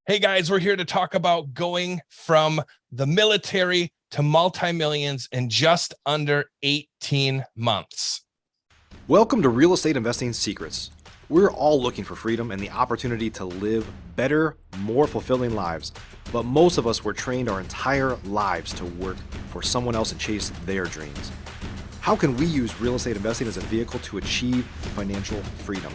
Hey guys, we're here to talk about going from the military to multi-millions in just under 18 months. Welcome to Real Estate Investing Secrets. We're all looking for freedom and the opportunity to live better, more fulfilling lives. But most of us were trained our entire lives to work for someone else and chase their dreams. How can we use real estate investing as a vehicle to achieve financial freedom?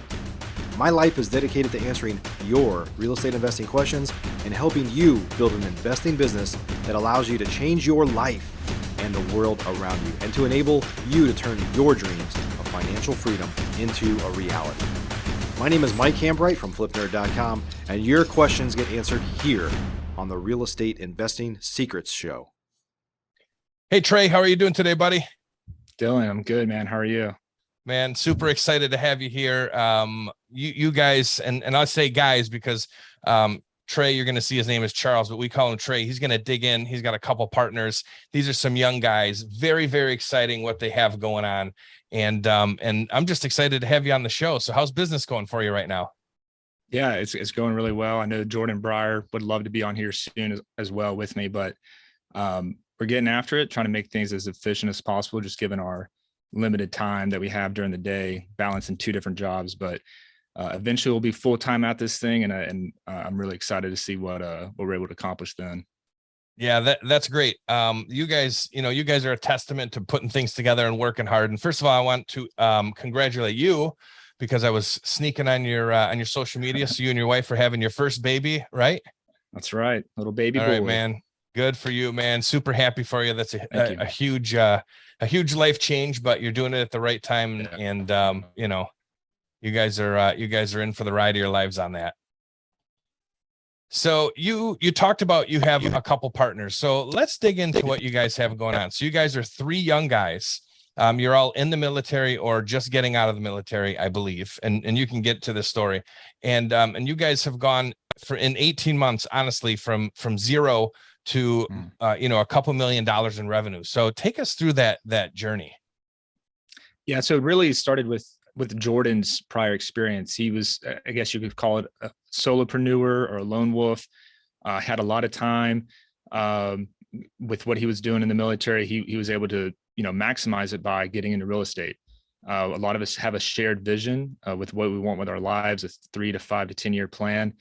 My life is dedicated to answering your real estate investing questions and helping you build an investing business that allows you to change your life and the world around you, and to enable you to turn your dreams of financial freedom into a reality. My name is Mike Hambright from FlipNerd.com, and your questions get answered here on the Real Estate Investing Secrets Show. Hey Trey, how are you doing today, buddy? Dylan, I'm good, man. How are you? Man, super excited to have you here. You guys, and I say guys because Trey, you're going to see his name is Charles, but we call him Trey. He's going to dig in. He's got a couple partners. These are some young guys. Very, very exciting what they have going on. And I'm just excited to have you on the show. So how's business going for you right now? Yeah, it's going really well. I know Jordan Breyer would love to be on here soon as well with me, but we're getting after it, trying to make things as efficient as possible, just given our limited time that we have during the day, balancing two different jobs. But eventually we'll be full-time at this thing. And I'm really excited to see what we're able to accomplish then. Yeah, that's great. You guys are a testament to putting things together and working hard. And first of all, I want to congratulate you because I was sneaking on your social media. So you and your wife are having your first baby, right? That's right. Little baby All boy. right, man. Good for you, man. Super happy for you. That's a huge life change, but you're doing it at the right time. Yeah. And you guys are in for the ride of your lives on that. So you talked about you have a couple partners. So let's dig into what you guys have going on. So you guys are three young guys. You're all in the military or just getting out of the military, I believe. And you can get to this story. And you guys have gone in 18 months, honestly, from zero to a couple $1 million in revenue. So take us through that journey. Yeah, so it really started with Jordan's prior experience. He was, I guess you could call it a solopreneur or a lone wolf. Had a lot of time with what he was doing in the military. He was able to maximize it by getting into real estate. A lot of us have a shared vision with what we want with our lives, a 3 to 5 to 10 year plan.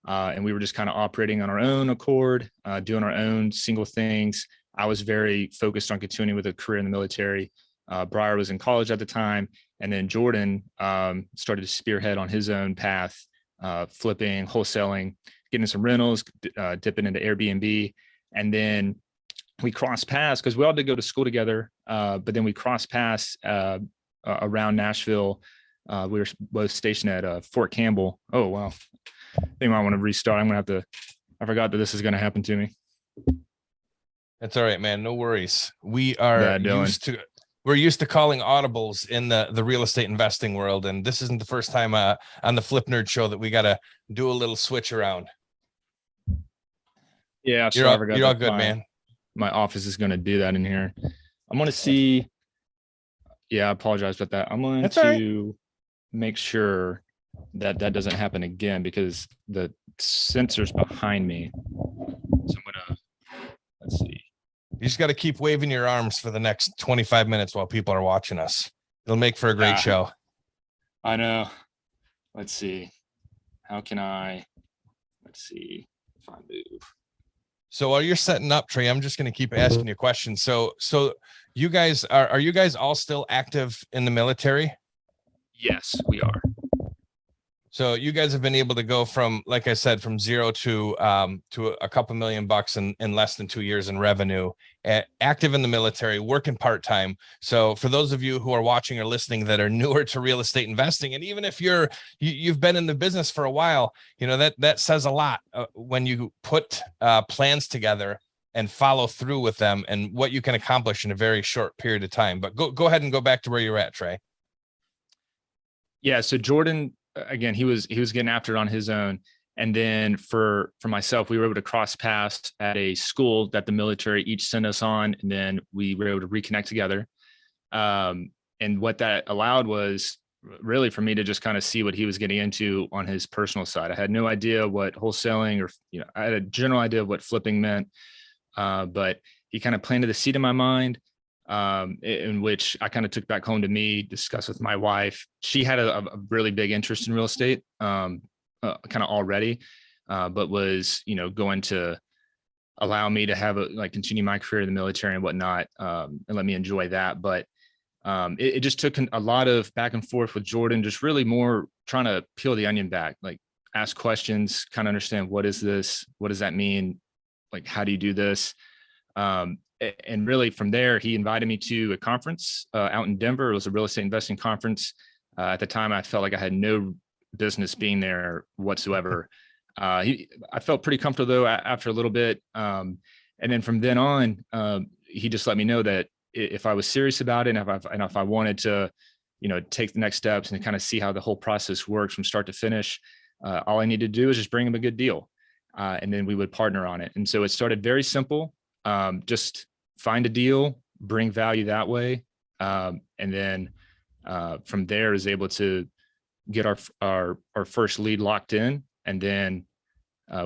And we were just kind of operating on our own accord, doing our own single things. I was very focused on continuing with a career in the military. Breyer was in college at the time. And then Jordan started to spearhead on his own path, flipping, wholesaling, getting some rentals, dipping into Airbnb. And then we crossed paths because we all did go to school together. But then we crossed paths around Nashville. We were both stationed at Fort Campbell. Oh, wow. I think I might want to restart. I forgot that this is going to happen to me. That's all right, man. No worries. We're used to calling audibles in the real estate investing world. And this isn't the first time on the Flip Nerd show that we got to do a little switch around. Yeah. You're all good, man. My office is going to do that in here. I'm going to see. Yeah. I apologize about that. I'm going to make sure that doesn't happen again because the sensor's behind me. So let's see. You just got to keep waving your arms for the next 25 minutes while people are watching us. It'll make for a great show. I know. Let's see. Let's see if I move. So while you're setting up, Trey, I'm just going to keep asking you questions. So you guys are you guys all still active in the military? Yes, we are. So you guys have been able to go from, like I said, from zero to a couple $1 million in less than 2 years in revenue, active in the military, working part-time. So for those of you who are watching or listening that are newer to real estate investing, and even if you've been in the business for a while, that says a lot when you put plans together and follow through with them and what you can accomplish in a very short period of time. But go ahead and go back to where you're at, Trey. Yeah. So Jordan, again, he was getting after it on his own. And then for myself, we were able to cross paths at a school that the military each sent us on. And then we were able to reconnect together. And what that allowed was really for me to just kind of see what he was getting into on his personal side. I had no idea what wholesaling or, I had a general idea of what flipping meant. But he kind of planted the seed in my mind, in which I kind of took back home to me, discussed with my wife. She had a really big interest in real estate, kind of already, but was, going to allow me to have continue my career in the military and whatnot, and let me enjoy that. But it just took a lot of back and forth with Jordan, just really more trying to peel the onion back, like ask questions, kind of understand, what is this? What does that mean? Like, how do you do this? And really from there, he invited me to a conference out in Denver. It was a real estate investing conference. At the time, I felt like I had no business being there whatsoever. I felt pretty comfortable though after a little bit. And then from then on, he just let me know that if I was serious about it, and if I wanted to, take the next steps and kind of see how the whole process works from start to finish, all I needed to do is just bring him a good deal. And then we would partner on it. And so it started very simple. Just find a deal, bring value that way. And then from there is able to get our first lead locked in. And then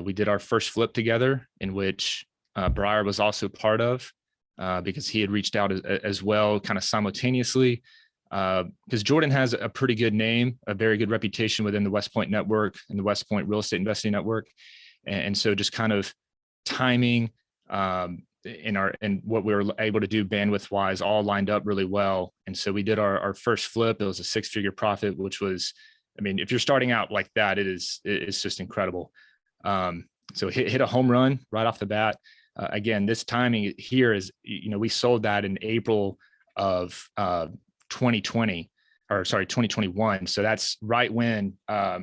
we did our first flip together, in which Briar was also part of, because he had reached out as well, kind of simultaneously. Because Jordan has a pretty good name, a very good reputation within the West Point network and the West Point real estate investing network. And so just kind of timing and what we were able to do bandwidth wise all lined up really well. And so we did our first flip. It was a 6-figure profit, which was, I mean, if you're starting out like that, it's just incredible. So hit a home run right off the bat. Again, this timing here is, we sold that in April of 2020, or sorry, 2021. So that's right when, there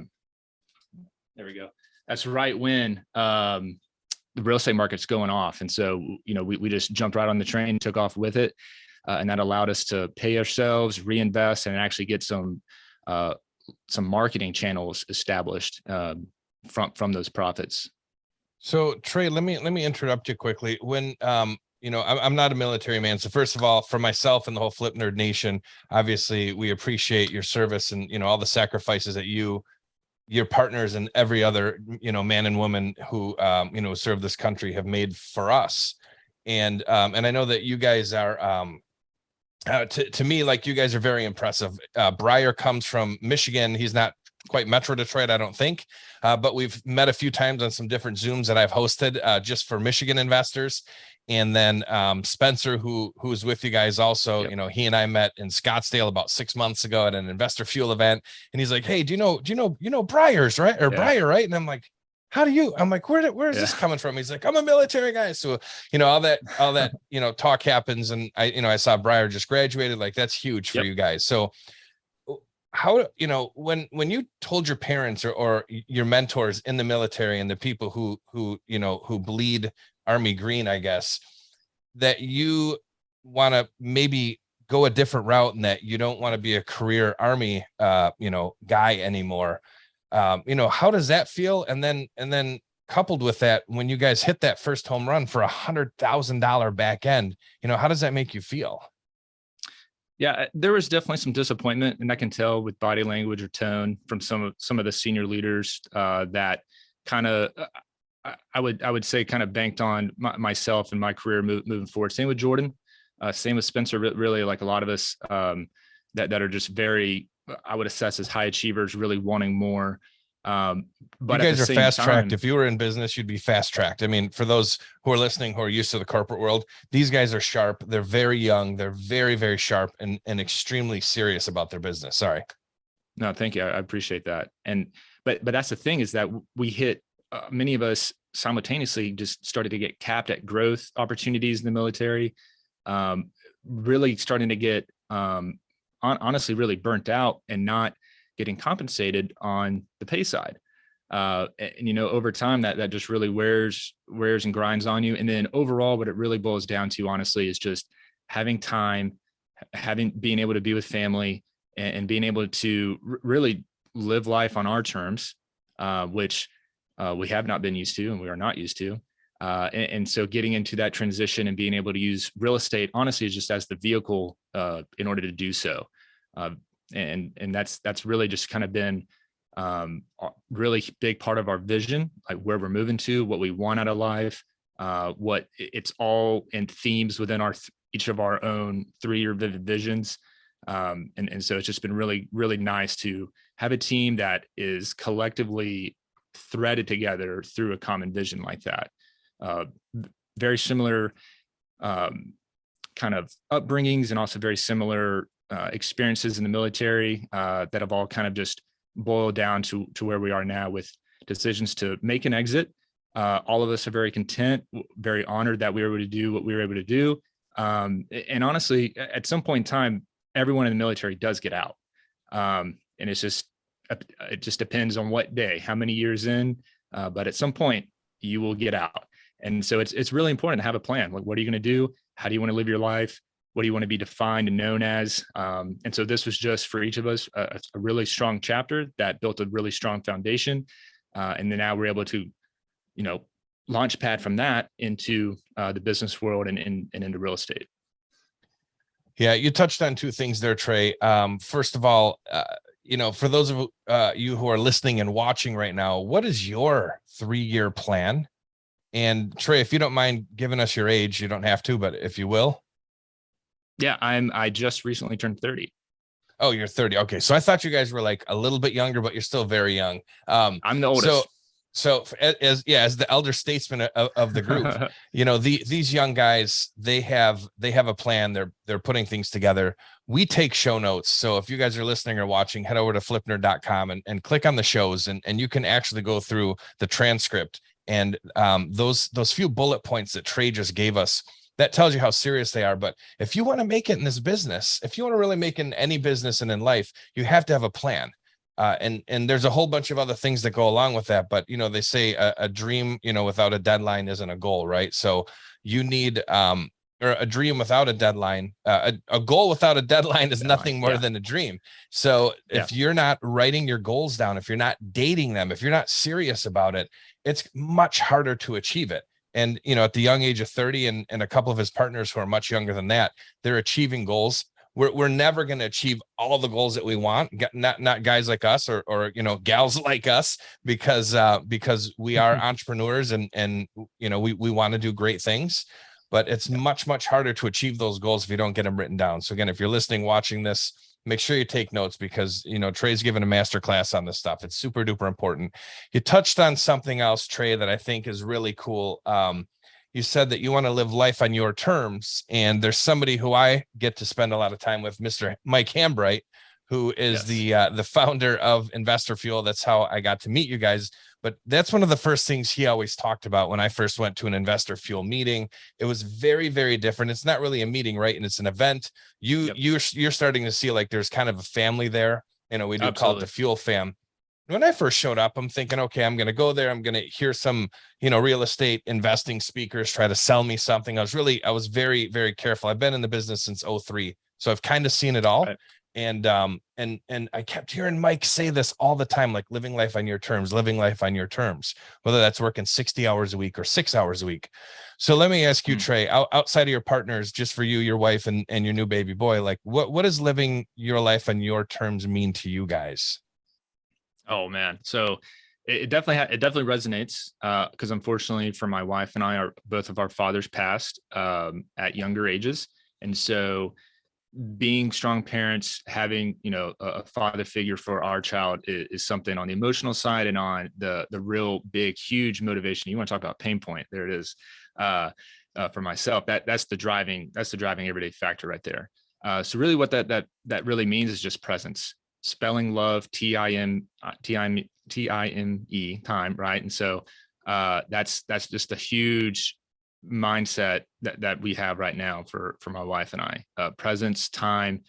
we go. That's right when the real estate market's going off. And so, we just jumped right on the train, took off with it. And that allowed us to pay ourselves, reinvest, and actually get some marketing channels established from those profits. So Trey, let me interrupt you quickly. When I'm not a military man, so first of all, for myself and the whole Flip Nerd Nation, obviously we appreciate your service and all the sacrifices that your partners and every other man and woman who serve this country have made for us. And I know that you guys are to me, like, you guys are very impressive. Briar comes from Michigan. He's not quite Metro Detroit, I don't think, but we've met a few times on some different Zooms that I've hosted just for Michigan investors. And then Spencer, who's with you guys also, Yep. He and I met in Scottsdale about 6 months ago at an investor fuel event, and he's like, "Hey, do you know Briar's right or Yeah. Briar, right?" And I'm like, I'm like, where is this coming from? He's like, "I'm a military guy." So, all that, talk happens. And I saw Briar just graduated. Like, that's huge for Yep. you guys. So how, when you told your parents or your mentors in the military and the people who bleed Army green, I guess, that you want to maybe go a different route and that you don't want to be a career Army, guy anymore. How does that feel? And then coupled with that, when you guys hit that first home run for $100,000 back end, how does that make you feel? Yeah, there was definitely some disappointment, and I can tell with body language or tone from some of the senior leaders that kind of, I would say, kind of banked on myself and my career moving forward. Same with Jordan, same with Spencer. Really, like a lot of us that are just very, I would assess as high achievers, really wanting more. But you guys are fast tracked. If you were in business, you'd be fast tracked. I mean, for those who are listening, who are used to the corporate world, these guys are sharp. They're very young. They're very, very sharp and extremely serious about their business. Sorry. No, thank you. I appreciate that. But that's the thing, is that we hit, many of us simultaneously just started to get capped at growth opportunities in the military, really starting to get, honestly, really burnt out and not getting compensated on the pay side. And over time that just really wears and grinds on you. And then overall, what it really boils down to, honestly, is just having time, being able to be with family, and being able to really live life on our terms, which we have not been used to, and we are not used to. And so getting into that transition and being able to use real estate, honestly, is just as the vehicle in order to do so. And that's really just kind of been a really big part of our vision, like where we're moving to, what we want out of life, what it's all in themes within each of our own 3-year vivid visions. And so it's just been really, really nice to have a team that is collectively threaded together through a common vision like that. Very similar kind of upbringings, and also very similar experiences in the military that have all kind of just boiled down to where we are now with decisions to make an exit. All of us are very content, very honored that we were able to do what we were able to do. And honestly, at some point in time, everyone in the military does get out. And it just depends on what day, how many years in, but at some point you will get out. And so it's really important to have a plan. Like, what are you going to do? How do you want to live your life? What do you want to be defined and known as? And so this was just for each of us a really strong chapter that built a really strong foundation. And then now we're able to, launch pad from that into the business world and into real estate. Yeah, you touched on 2 things there, Trey. First of all, for those of you who are listening and watching right now, what is your 3-year plan? And Trey, if you don't mind giving us your age, you don't have to, but if you will. Yeah, I just recently turned 30. Oh, you're 30. Okay. So I thought you guys were like a little bit younger, but you're still very young. I'm the oldest. So as the elder statesman of the group, these young guys, they have a plan. They're putting things together. We take show notes. So if you guys are listening or watching, head over to flipnerd.com and click on the shows, and you can actually go through the transcript and those few bullet points that Trey just gave us. That tells you how serious they are. But if you want to make it in this business, if you want to really make it in any business and in life, you have to have a plan. And there's a whole bunch of other things that go along with that. But, they say a dream, without a deadline isn't a goal, right? So you need or a dream without a deadline, a goal without a deadline is nothing more than a dream. So if you're not writing your goals down, if you're not dating them, if you're not serious about it, it's much harder to achieve it. And, at the young age of 30 and a couple of his partners who are much younger than that, they're achieving goals. We're never going to achieve all the goals that we want. Not guys like us or gals like us, because we are entrepreneurs and we want to do great things, but it's much, much harder to achieve those goals if you don't get them written down. So again, if you're listening, watching this, make sure you take notes, because, Trey's given a master class on this stuff. It's super duper important. You touched on something else, Trey, that I think is really cool. You said that you want to live life on your terms, and there's somebody who I get to spend a lot of time with, Mr. Mike Hambright, who is the founder of Investor Fuel. That's how I got to meet you guys. But that's one of the first things he always talked about when I first went to an Investor Fuel meeting. It was very, very different. It's not really a meeting, right? And it's an event. You're starting to see like there's kind of a family there. We do call it the Fuel fam. When I first showed up, I'm thinking, okay, I'm going to go there. I'm going to hear some, real estate investing speakers try to sell me something. I was very, very careful. I've been in the business since 2003. So I've kind of seen it all. Right. And I kept hearing Mike say this all the time, like living life on your terms, whether that's working 60 hours a week or 6 hours a week. So let me ask you, Trey, outside of your partners, just for you, your wife and your new baby boy, like what does living your life on your terms mean to you guys? Oh man. So it definitely resonates because unfortunately for my wife and I, both of our fathers passed at younger ages. And so being strong parents, having, a father figure for our child is something on the emotional side, and on the real big, huge motivation. You want to talk about pain point. There it is. For myself, that's the driving everyday factor right there. So really what that really means is just presence. Spelling love, time, right? And so that's just a huge mindset that we have right now for my wife and I. Presence, time,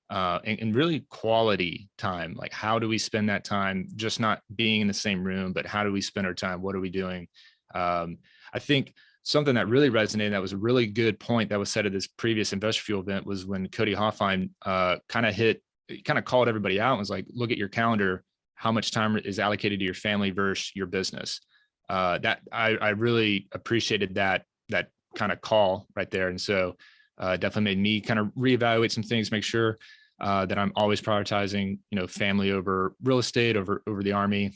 and really quality time. Like, how do we spend that time? Just not being in the same room, but how do we spend our time? What are we doing? I think something that really resonated, that was a really good point that was said at this previous Investor Fuel event, was when Cody Hoffine kind of called everybody out and was like, look at your calendar, how much time is allocated to your family versus your business. That I really appreciated that kind of call right there. And so definitely made me kind of reevaluate some things, make sure that I'm always prioritizing, family over real estate, over the Army,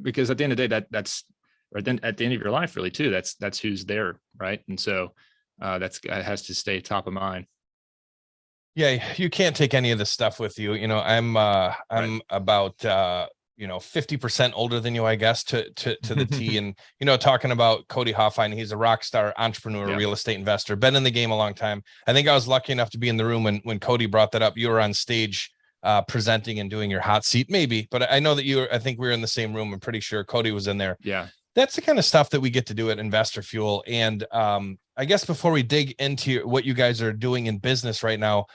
because at the end of the day, that's or then at the end of your life, really too. That's who's there, right? And so that has to stay top of mind. Yeah, you can't take any of this stuff with you. I'm Right. I'm about 50% older than you, I guess, to the T. And talking about Cody Hoffine, he's a rock star entrepreneur, Yeah. real estate investor, been in the game a long time. I think I was lucky enough to be in the room when Cody brought that up. You were on stage presenting and doing your hot seat, maybe, but I know that I think we were in the same room. I'm pretty sure Cody was in there. Yeah. That's the kind of stuff that we get to do at Investor Fuel. And I guess before we dig into what you guys are doing in business right now,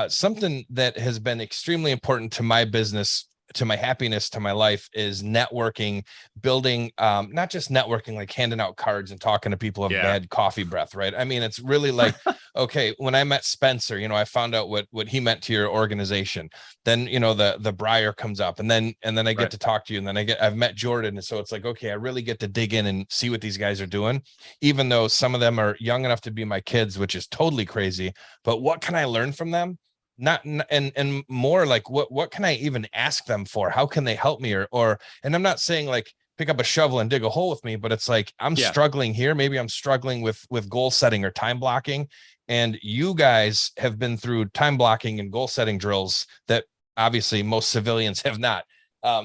something that has been extremely important to my business, to my happiness, to my life is networking, building, not just networking, like handing out cards and talking to people of Yeah. bad coffee breath, right? I mean, it's really like, okay, when I met Spencer, I found out what he meant to your organization. Then, the Briar comes up, and then I get Right. to talk to you, and then I've met Jordan. And so it's like, okay, I really get to dig in and see what these guys are doing, even though some of them are young enough to be my kids, which is totally crazy. But what can I learn from them? Not and more like what can I even ask them for? How can they help me? And I'm not saying like pick up a shovel and dig a hole with me, but it's like I'm Yeah. struggling here. Maybe I'm struggling with goal setting or time blocking. And you guys have been through time blocking and goal setting drills that obviously most civilians have not.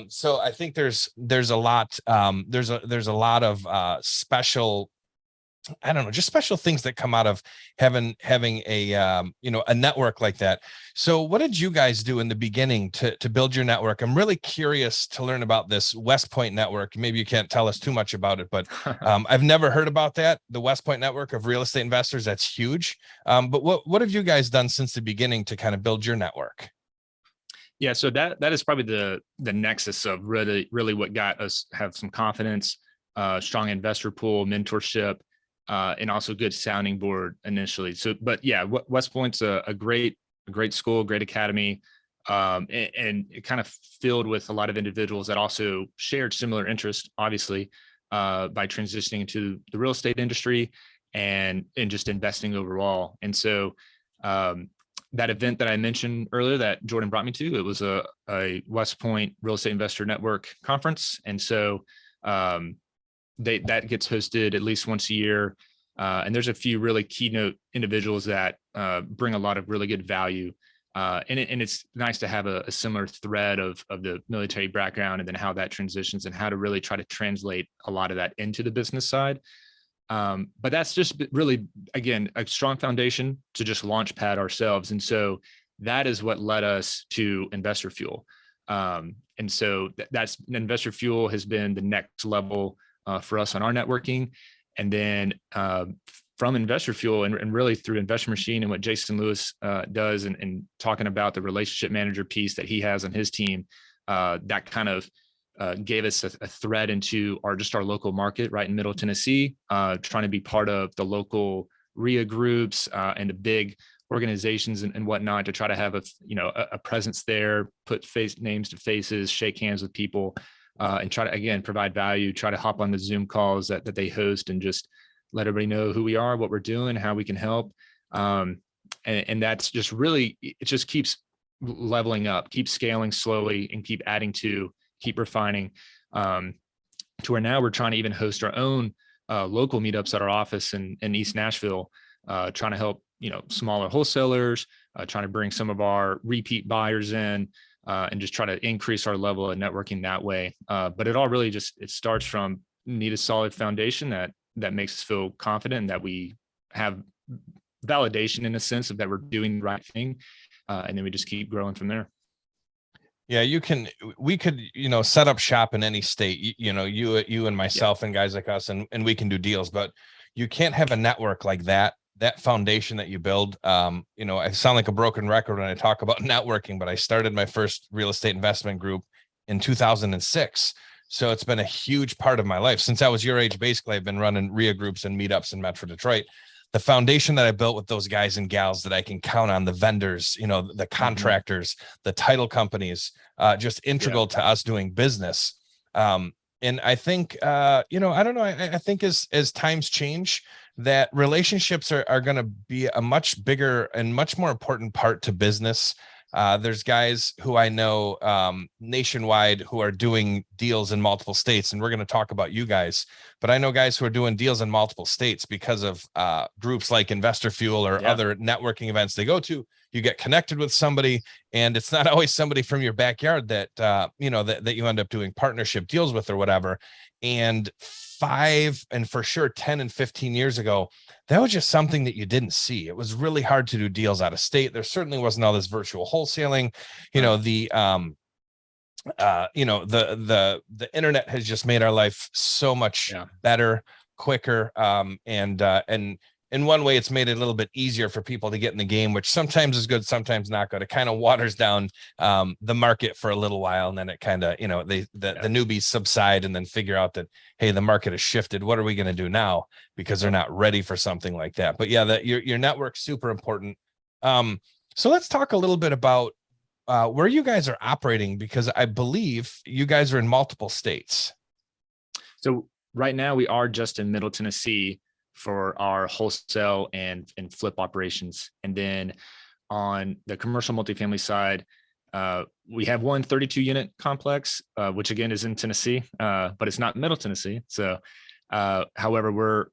So I think there's a lot there's a lot of special, I don't know, just special things that come out of having a a network like that. So what did you guys do in the beginning to build your network? I'm really curious to learn about this West Point network. Maybe you can't tell us too much about it, but I've never heard about that. The West Point network of real estate investors, that's huge. But what have you guys done since the beginning to kind of build your network? Yeah, so that is probably the nexus of really what got us have some confidence, strong investor pool, mentorship, and also good sounding board initially. So, but yeah, West Point's a great school, great academy, and it kind of filled with a lot of individuals that also shared similar interests, obviously, by transitioning into the real estate industry and just investing overall. And so, that event that I mentioned earlier that Jordan brought me to, it was a West Point Real Estate Investor Network conference. And so that gets hosted at least once a year. And there's a few really keynote individuals that bring a lot of really good value. And it's nice to have a similar thread of the military background and then how that transitions and how to really try to translate a lot of that into the business side. But that's just really, again, a strong foundation to just launch pad ourselves. And so that is what led us to Investor Fuel. And so that's Investor Fuel has been the next level for us on our networking. And then from Investor Fuel and really through Investor Machine and what Jason Lewis does and talking about the relationship manager piece that he has on his team, that kind of gave us a thread into our local market right in Middle Tennessee, trying to be part of the local RIA groups and the big organizations and whatnot to try to have a presence there, put names to faces, shake hands with people, and try to, again, provide value, try to hop on the Zoom calls that they host and just let everybody know who we are, what we're doing, how we can help. And that's just really, it just keeps leveling up, keep scaling slowly and keep adding to, keep refining, to where now we're trying to even host our own local meetups at our office in East Nashville, trying to help, smaller wholesalers, trying to bring some of our repeat buyers in, and just try to increase our level of networking that way. But it all really it starts from need a solid foundation that makes us feel confident and that we have validation in a sense of that we're doing the right thing. And then we just keep growing from there. Yeah, we could, set up shop in any state, you and myself and guys like us, and we can do deals, but you can't have a network like that foundation that you build. I sound like a broken record when I talk about networking, but I started my first real estate investment group in 2006. So it's been a huge part of my life since I was your age. Basically, I've been running RIA groups and meetups in Metro Detroit. The foundation that I built with those guys and gals that I can count on, the vendors, the contractors, the title companies, just integral to us doing business. And I think, I don't know, I think as times change, that relationships are going to be a much bigger and much more important part to business. There's guys who I know nationwide who are doing deals in multiple states, and we're going to talk about you guys. But I know guys who are doing deals in multiple states because of groups like Investor Fuel or other networking events they go to. You get connected with somebody, and it's not always somebody from your backyard that that you end up doing partnership deals with or whatever. And 5 and for sure 10 and 15 years ago, that was just something that you didn't see. It was really hard to do deals out of state. There certainly wasn't all this virtual wholesaling. The internet has just made our life so much better, quicker, and in one way, it's made it a little bit easier for people to get in the game, which sometimes is good, sometimes not good. It kind of waters down the market for a little while, and then it kind of, the newbies subside and then figure out that, hey, the market has shifted. What are we going to do now? Because they're not ready for something like that. But yeah, your network's super important. So let's talk a little bit about where you guys are operating, because I believe you guys are in multiple states. So right now we are just in Middle Tennessee for our wholesale and flip operations. And then on the commercial multifamily side, we have one 32 unit complex, which again is in Tennessee, but it's not Middle Tennessee. So, however, we're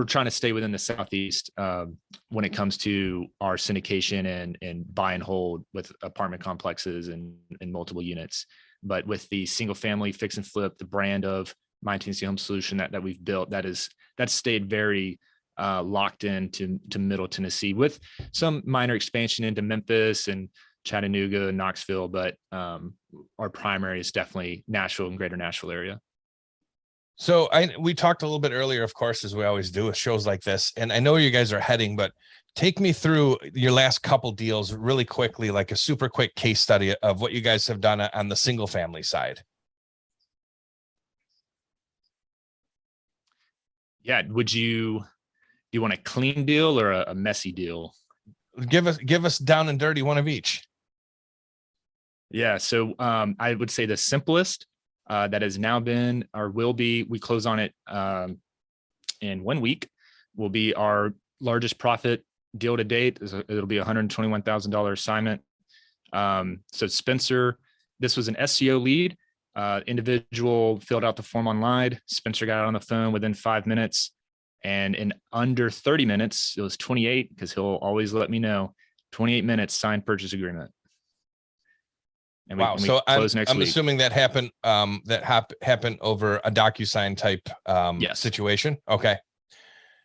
trying to stay within the Southeast when it comes to our syndication and buy and hold with apartment complexes and multiple units. But with the single family fix and flip, the brand of My Tennessee Home Solution that we've built, that's stayed very locked in to Middle Tennessee, with some minor expansion into Memphis and Chattanooga and Knoxville, but our primary is definitely Nashville and greater Nashville area. So we talked a little bit earlier, of course, as we always do with shows like this, and I know where you guys are heading, but take me through your last couple deals really quickly, like a super quick case study of what you guys have done on the single family side. Yeah. Do you want a clean deal or a messy deal? Give us down and dirty, one of each. Yeah. So I would say the simplest that has now been or will be, we close on it in 1 week, will be our largest profit deal to date. It'll be $121,000 assignment. So Spencer, this was an SEO lead. Individual filled out the form online. Spencer got on the phone within 5 minutes, and in under 30 minutes, it was 28, because he'll always let me know, 28 minutes signed purchase agreement. And wow. So I'm assuming that happened happened over a DocuSign type situation. Okay.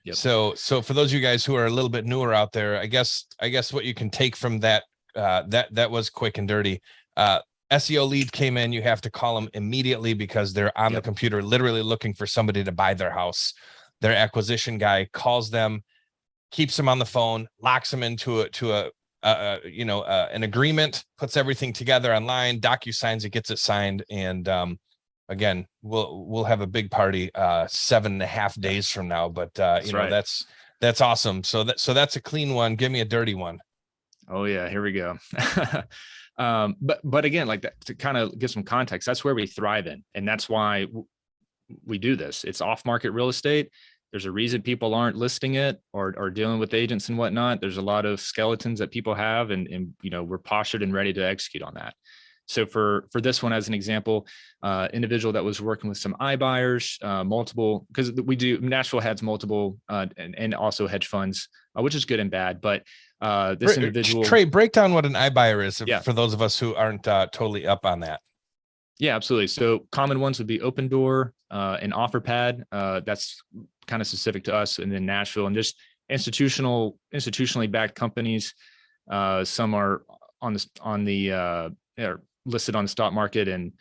Yep. So for those of you guys who are a little bit newer out there, I guess what you can take from that, that was quick and dirty. SEO lead came in, you have to call them immediately because they're on the computer, literally looking for somebody to buy their house. Their acquisition guy calls them, keeps them on the phone, locks them into an agreement, puts everything together online, DocuSigns it, gets it signed, and again, we'll have a big party 7.5 days from now. But that's awesome. So that's a clean one. Give me a dirty one. Oh yeah, here we go. But again, like that, to kind of give some context, that's where we thrive in, and that's why we do this. It's off-market real estate. There's a reason people aren't listing it or dealing with agents and whatnot. There's a lot of skeletons that people have, and we're postured and ready to execute on that. So for this one, as an example, individual that was working with some iBuyers, multiple, because Nashville has multiple and also hedge funds, which is good and bad. But this individual, Trey, break down what an iBuyer is for those of us who aren't totally up on that. Yeah, absolutely. So common ones would be Open Door and OfferPad. That's kind of specific to us, and then Nashville, and just institutionally backed companies. Some are listed on the stock market, and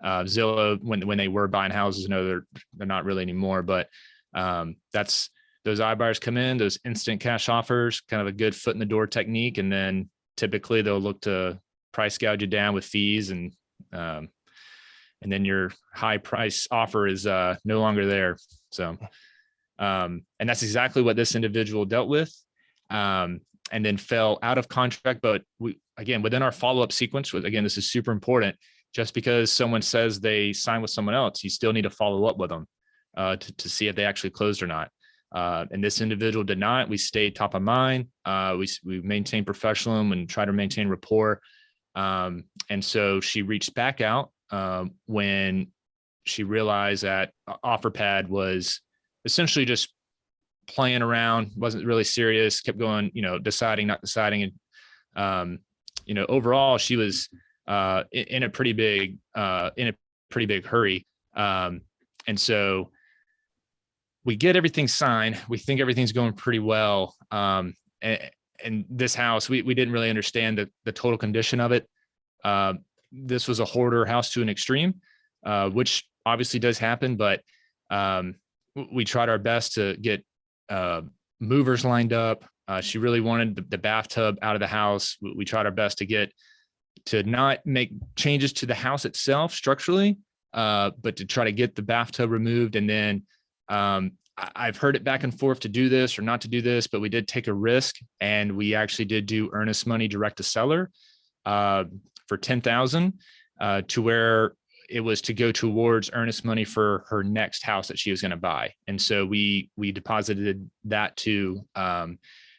Zillow when they were buying houses. No, they're not really anymore. But that's those iBuyers come in, those instant cash offers, kind of a good foot in the door technique, and then typically they'll look to price gouge you down with fees, and then your high price offer is no longer there. So, and that's exactly what this individual dealt with, and then fell out of contract. But within our follow-up sequence, this is super important. Just because someone says they signed with someone else, you still need to follow up with them to see if they actually closed or not. And this individual did not. We stayed top of mind. We maintained professionalism and tried to maintain rapport. And so she reached back out when she realized that OfferPad was essentially just playing around, wasn't really serious, kept going, deciding, not deciding. And, overall she was in a pretty big hurry. And so we get everything signed. We think everything's going pretty well. And this house, we didn't really understand the total condition of it. This was a hoarder house to an extreme, which obviously does happen, but we tried our best to get movers lined up. She really wanted the bathtub out of the house. We tried our best to not make changes to the house itself structurally, but to try to get the bathtub removed. And then I've heard it back and forth to do this or not to do this, but we did take a risk, and we actually did do earnest money direct to seller for $10,000 to where it was to go towards earnest money for her next house that she was going to buy. And so we deposited that to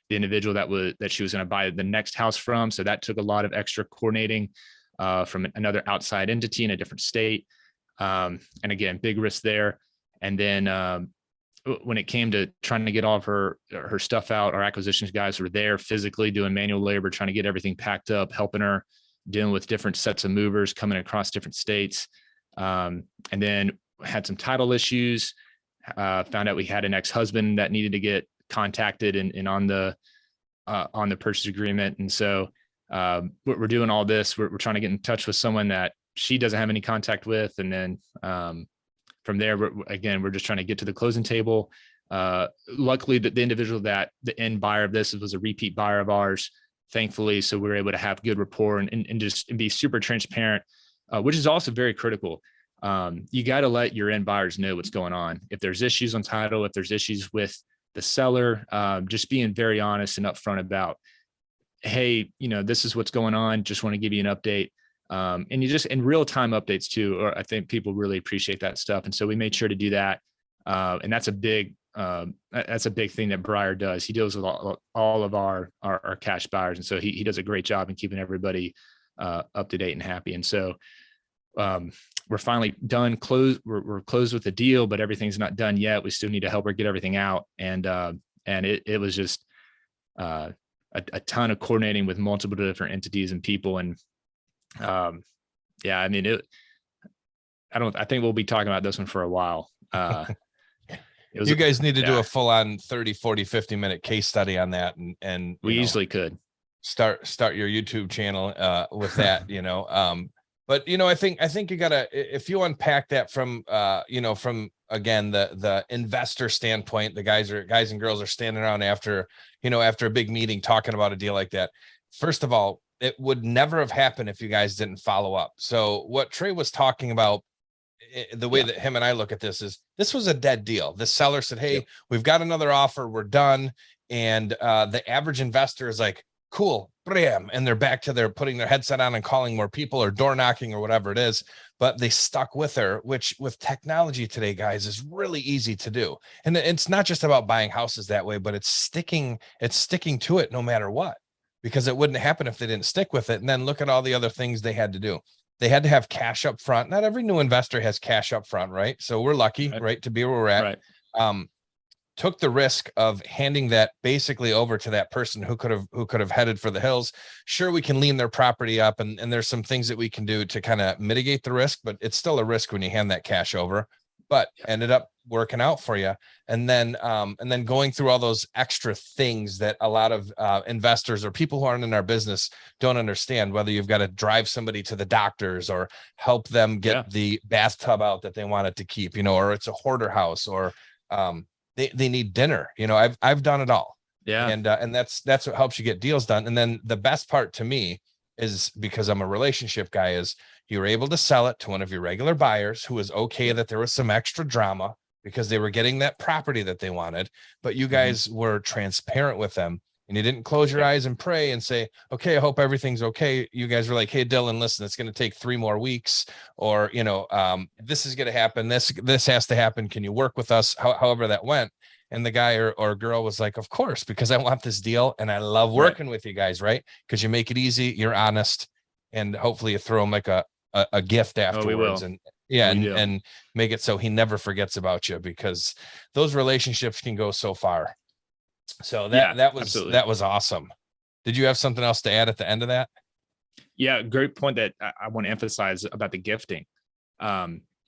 the individual that she was going to buy the next house from. So that took a lot of extra coordinating from another outside entity in a different state. And again, big risk there. And then when it came to trying to get all of her stuff out, our acquisitions guys were there physically doing manual labor, trying to get everything packed up, helping her, dealing with different sets of movers coming across different states. And then had some title issues, found out we had an ex-husband that needed to get contacted and on the purchase agreement. And so we're doing all this. We're trying to get in touch with someone that she doesn't have any contact with. And then from there, we're just trying to get to the closing table. Luckily, the individual the end buyer of this was a repeat buyer of ours, thankfully. So we were able to have good rapport and just be super transparent, which is also very critical. You got to let your end buyers know what's going on. If there's issues on title, if there's issues with the seller, just being very honest and upfront about, hey, this is what's going on. Just want to give you an update. And you just in real-time updates too, or I think people really appreciate that stuff. And so we made sure to do that. And that's a big thing that Briar does. He deals with all of our cash buyers. And so he does a great job in keeping everybody up to date and happy. And so we're finally done, we're closed with the deal, but everything's not done yet. We still need to help her get everything out. And it was just a ton of coordinating with multiple different entities and people. And I think we'll be talking about this one for a while. You guys need to do a full on 30, 40, 50 minute case study on that. And we easily could start your YouTube channel with that, but I think you gotta, if you unpack that from from again, the investor standpoint, the guys and girls are standing around after a big meeting talking about a deal like that. First of all, it would never have happened if you guys didn't follow up. So what Trey was talking about, the way that him and I look at this is, this was a dead deal. The seller said, hey, we've got another offer, we're done. And the average investor is like, cool, bam, and they're back to putting their headset on and calling more people or door knocking or whatever it is. But they stuck with her, which with technology today, guys, is really easy to do. And it's not just about buying houses that way, but it's sticking to it no matter what, because it wouldn't happen if they didn't stick with it. And then look at all the other things they had to do. They had to have cash up front. Not every new investor has cash up front, right? So we're lucky, right, to be where we're at. Right. Took the risk of handing that basically over to that person who could have headed for the hills. Sure, we can lean their property up, and there's some things that we can do to kind of mitigate the risk, but it's still a risk when you hand that cash over. But ended up working out for you. And then going through all those extra things that a lot of investors or people who aren't in our business don't understand, whether you've got to drive somebody to the doctors or help them get the bathtub out that they wanted to keep, or it's a hoarder house, or they need dinner. I've done it all. Yeah. And that's what helps you get deals done. And then the best part to me is, because I'm a relationship guy, is you were able to sell it to one of your regular buyers who was okay that there was some extra drama because they were getting that property that they wanted, but you guys were transparent with them, and you didn't close your eyes and pray and say, okay, I hope everything's okay. You guys were like, hey, Dylan, listen, it's going to take 3 more weeks, or, this is going to happen. This has to happen. Can you work with us? However that went. And the guy or girl was like, of course, because I want this deal and I love working with you guys, right? Because you make it easy, you're honest, and hopefully you throw him like a gift afterwards. And and make it so he never forgets about you, because those relationships can go so far. So that was awesome. Did you have something else to add at the end of that? Yeah, great point that I want to emphasize about the gifting.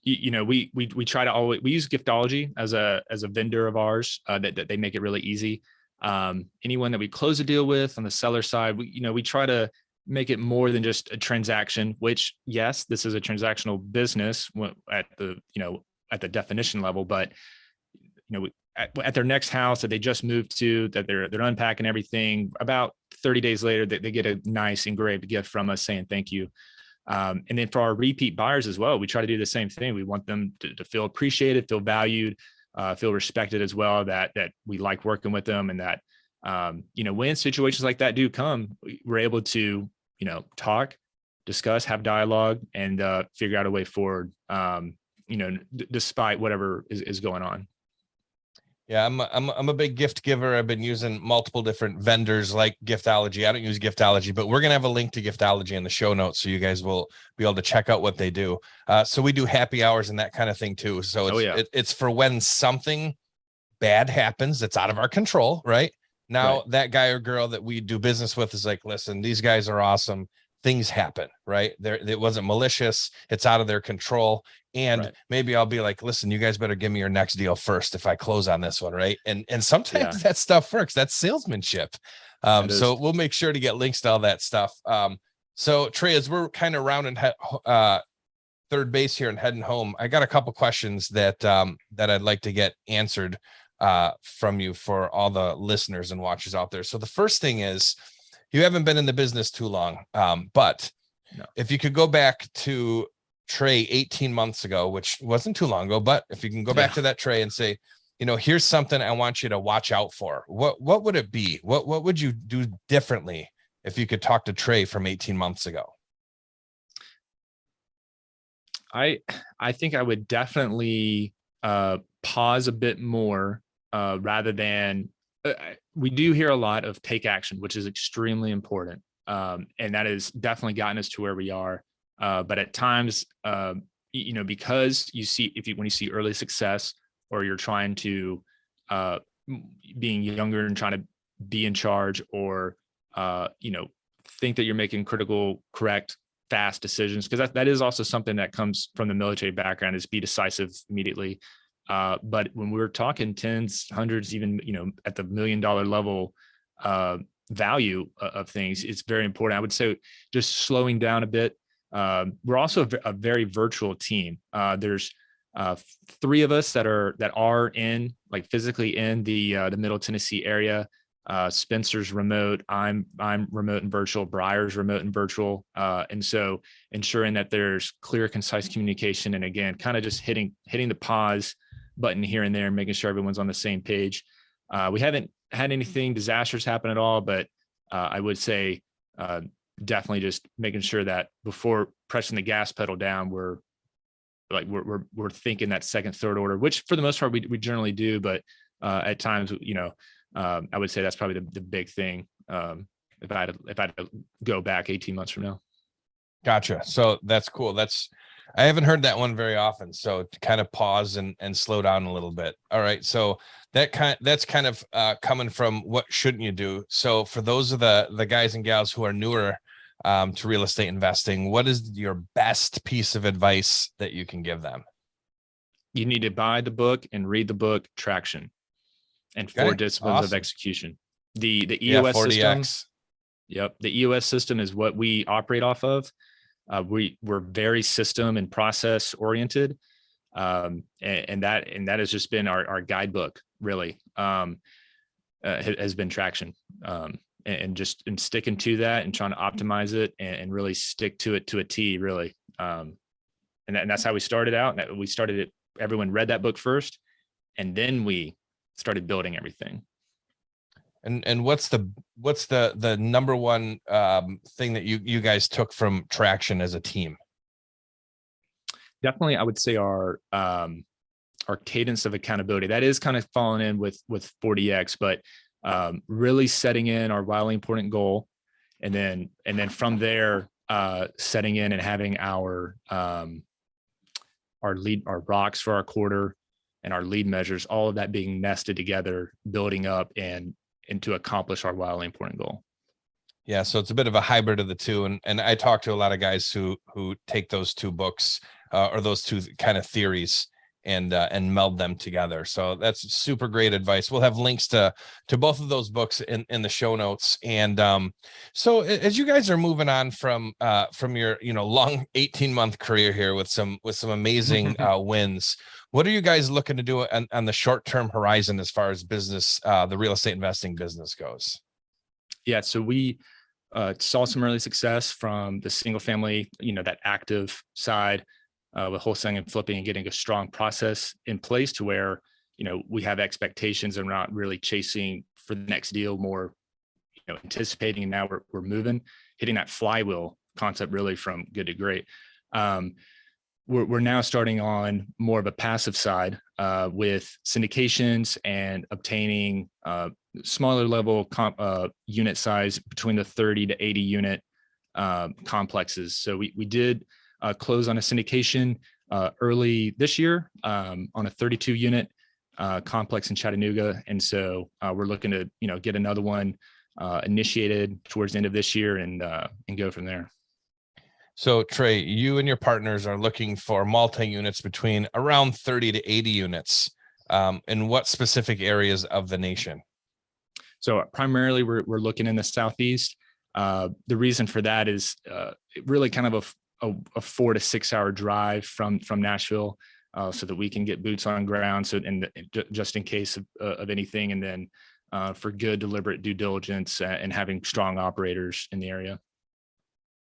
We try to always, we use Giftology as a vendor of ours, that they make it really easy. Anyone that we close a deal with on the seller side, we try to make it more than just a transaction, which, yes, this is a transactional business at the definition level, but at their next house that they just moved to, that they're unpacking everything, about 30 days later, they get a nice engraved gift from us saying thank you. And then for our repeat buyers as well, we try to do the same thing. We want them to feel appreciated, feel valued, feel respected as well, that we like working with them, and that, when situations like that do come, we're able to, talk, discuss, have dialogue, and figure out a way forward, despite whatever is going on. Yeah, I'm a big gift giver. I've been using multiple different vendors like Giftology. I don't use Giftology, but we're gonna have a link to Giftology in the show notes, so you guys will be able to check out what they do. So we do happy hours and that kind of thing too. So it's for when something bad happens that's out of our control, right? Now that guy or girl that we do business with is like, listen, these guys are awesome. Things happen, right? It wasn't malicious. It's out of their control. And maybe I'll be like, listen, you guys better give me your next deal first if I close on this one, right? And sometimes that stuff works. That's salesmanship. So we'll make sure to get links to all that stuff. So Trey, as we're kind of rounding third base here and heading home, I got a couple questions that I'd like to get answered from you for all the listeners and watchers out there. So the first thing is, you haven't been in the business too long, but if you could go back to Trey 18 months ago, which wasn't too long ago, but if you can go back to that Trey and say, here's something I want you to watch out for, what would it be? What would you do differently if you could talk to Trey from 18 months ago? I think I would definitely pause a bit more, rather than, we do hear a lot of take action, which is extremely important. And that has definitely gotten us to where we are. But at times, because when you see early success, or you're trying to, being younger and trying to be in charge, or, think that you're making critical, correct, fast decisions, because that is also something that comes from the military background, is be decisive immediately. But when we're talking tens, hundreds, even, at the $1 million level, value of things, it's very important. I would say just slowing down a bit. We're also a very virtual team. There's 3 of us that are in, like, physically in the Middle Tennessee area. Spencer's remote. I'm remote and virtual. Briar's remote and virtual. And so ensuring that there's clear, concise communication, and again, kind of just hitting the pause button here and there, and making sure everyone's on the same page. We haven't had anything disastrous happen at all, but I would say definitely just making sure that before pressing the gas pedal down, we're thinking that second, third order, which for the most part we generally do, but at times, I would say that's probably the big thing. If I had to go back 18 months from now. Gotcha. So that's cool. I haven't heard that one very often. So to kind of pause and slow down a little bit. All right. So that's kind of coming from what shouldn't you do. So for those of the guys and gals who are newer to real estate investing, what is your best piece of advice that you can give them? You need to buy the book and read the book, Traction, and 4 disciplines of execution. The EOS system. Yep. The EOS system is what we operate off of. We're very system and process oriented. And that has just been our guidebook, really, has been Traction. And sticking to that and trying to optimize it and really stick to it to a T, really. And that's how we started out. We started it. Everyone read that book first, and then we started building everything. And what's the number one thing that you guys took from traction as a team? Definitely, I would say our cadence of accountability. That is kind of falling in with 40X, but really setting in our wildly important goal, and then from there setting in and having our rocks for our quarter and our lead measures, all of that being nested together, building up and to accomplish our wildly important goal. Yeah, so it's a bit of a hybrid of the two, and I talk to a lot of guys who take those two books or those two kind of theories and meld them together. So that's super great advice. We'll have links to both of those books in the show notes. And so as you guys are moving on from your long 18-month career here with some amazing wins, what are you guys looking to do on the short-term horizon as far as business, the real estate investing business goes? Yeah, so we saw some early success from the single family, that active side with wholesaling and flipping, and getting a strong process in place to where, we have expectations and we're not really chasing for the next deal, more, anticipating, and now we're moving, hitting that flywheel concept really from good to great. We're now starting on more of a passive side with syndications and obtaining smaller level unit size between the 30 to 80 unit complexes. So we did close on a syndication early this year on a 32 unit complex in Chattanooga. And so we're looking to, get another one initiated towards the end of this year and go from there. So Trey, you and your partners are looking for multi-units between around 30 to 80 units. In what specific areas of the nation? So primarily we're looking in the Southeast. The reason for that is really kind of a 4 to 6 hour drive from Nashville, so that we can get boots on ground. So, and just in case of anything, and then for good deliberate due diligence and having strong operators in the area.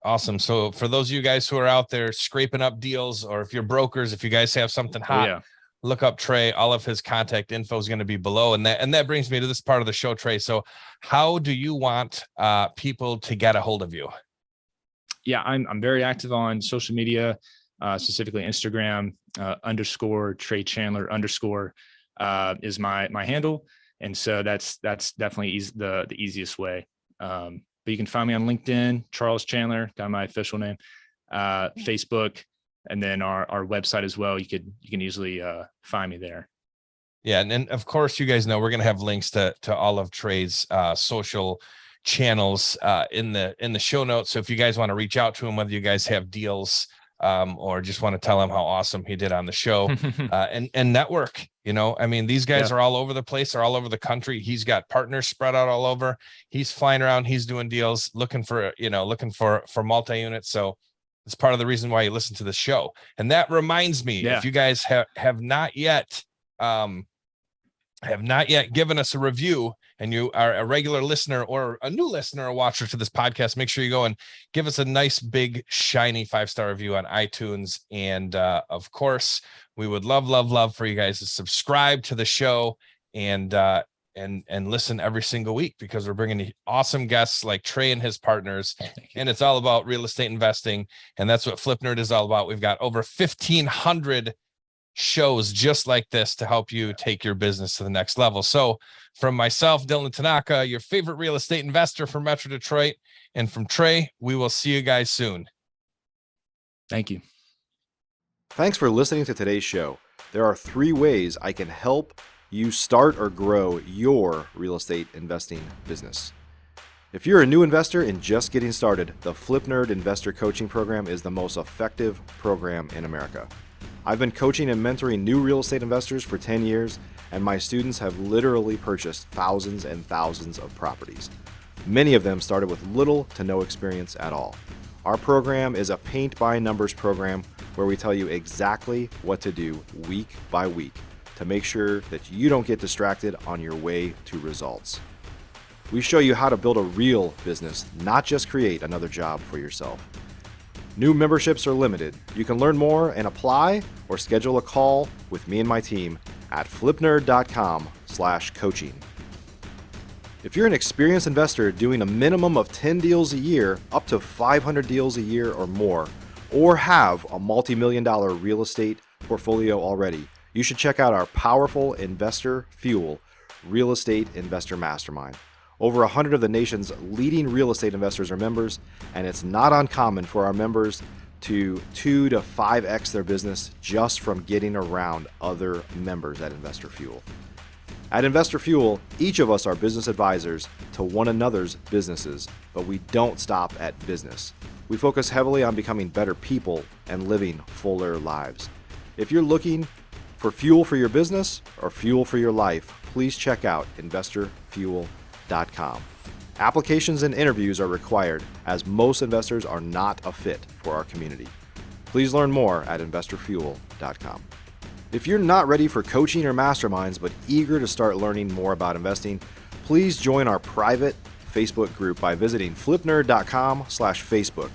Awesome. So for those of you guys who are out there scraping up deals, or if you're brokers, if you guys have something hot, look up Trey. All of his contact info is going to be below. And that brings me to this part of the show, Trey. So how do you want people to get a hold of you? Yeah, I'm very active on social media, specifically Instagram _ Trey Chandler _ is my handle. And so that's definitely the easiest way. But you can find me on LinkedIn, Charles Chandler, got my official name, Facebook, and then our website as well. You can easily find me there. Yeah, and of course, you guys know we're going to have links to all of Trey's social channels in the show notes. So if you guys want to reach out to him, whether you guys have deals or just want to tell him how awesome he did on the show and network, these guys are all over the place. They're all over the country. He's got partners spread out all over. He's flying around. He's doing deals, looking for multi-units. So it's part of the reason why you listen to the show. And that reminds me, if you guys have not yet given us a review, and you are a regular listener or a new listener or watcher to this podcast, make sure you go and give us a nice, big, shiny 5-star review on iTunes. And of course, we would love for you guys to subscribe to the show and listen every single week, because we're bringing you awesome guests like Trey and his partners. And it's all about real estate investing. And that's what Flip Nerd is all about. We've got over 1,500 shows just like this to help you take your business to the next level. So from myself, Dylan Tanaka, your favorite real estate investor from Metro Detroit, and from Trey, we will see you guys soon. Thank you. Thanks for listening to today's show. There are 3 ways I can help you start or grow your real estate investing business. If you're a new investor and just getting started, the Flip Nerd Investor Coaching Program is the most effective program in America. I've been coaching and mentoring new real estate investors for 10 years, and my students have literally purchased thousands and thousands of properties. Many of them started with little to no experience at all. Our program is a paint-by-numbers program where we tell you exactly what to do week by week to make sure that you don't get distracted on your way to results. We show you how to build a real business, not just create another job for yourself. New memberships are limited. You can learn more and apply or schedule a call with me and my team at flipnerd.com/coaching. If you're an experienced investor doing a minimum of 10 deals a year, up to 500 deals a year or more, or have a multi-million-dollar real estate portfolio already, you should check out our powerful Investor Fuel Real Estate Investor Mastermind. Over 100 of the nation's leading real estate investors are members, and it's not uncommon for our members to 2 to 5x their business just from getting around other members at Investor Fuel. At Investor Fuel, each of us are business advisors to one another's businesses, but we don't stop at business. We focus heavily on becoming better people and living fuller lives. If you're looking for fuel for your business or fuel for your life, please check out investorfuel.com. Applications and interviews are required, as most investors are not a fit for our community. Please learn more at investorfuel.com. If you're not ready for coaching or masterminds but eager to start learning more about investing, please join our private Facebook group by visiting flipnerd.com/Facebook.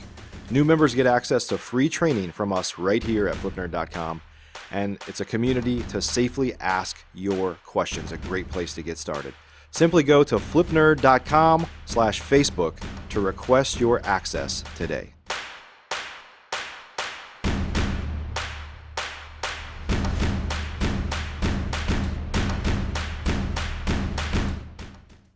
New members get access to free training from us right here at flipnerd.com, and it's a community to safely ask your questions, a great place to get started. Simply go to flipnerd.com/Facebook to request your access today.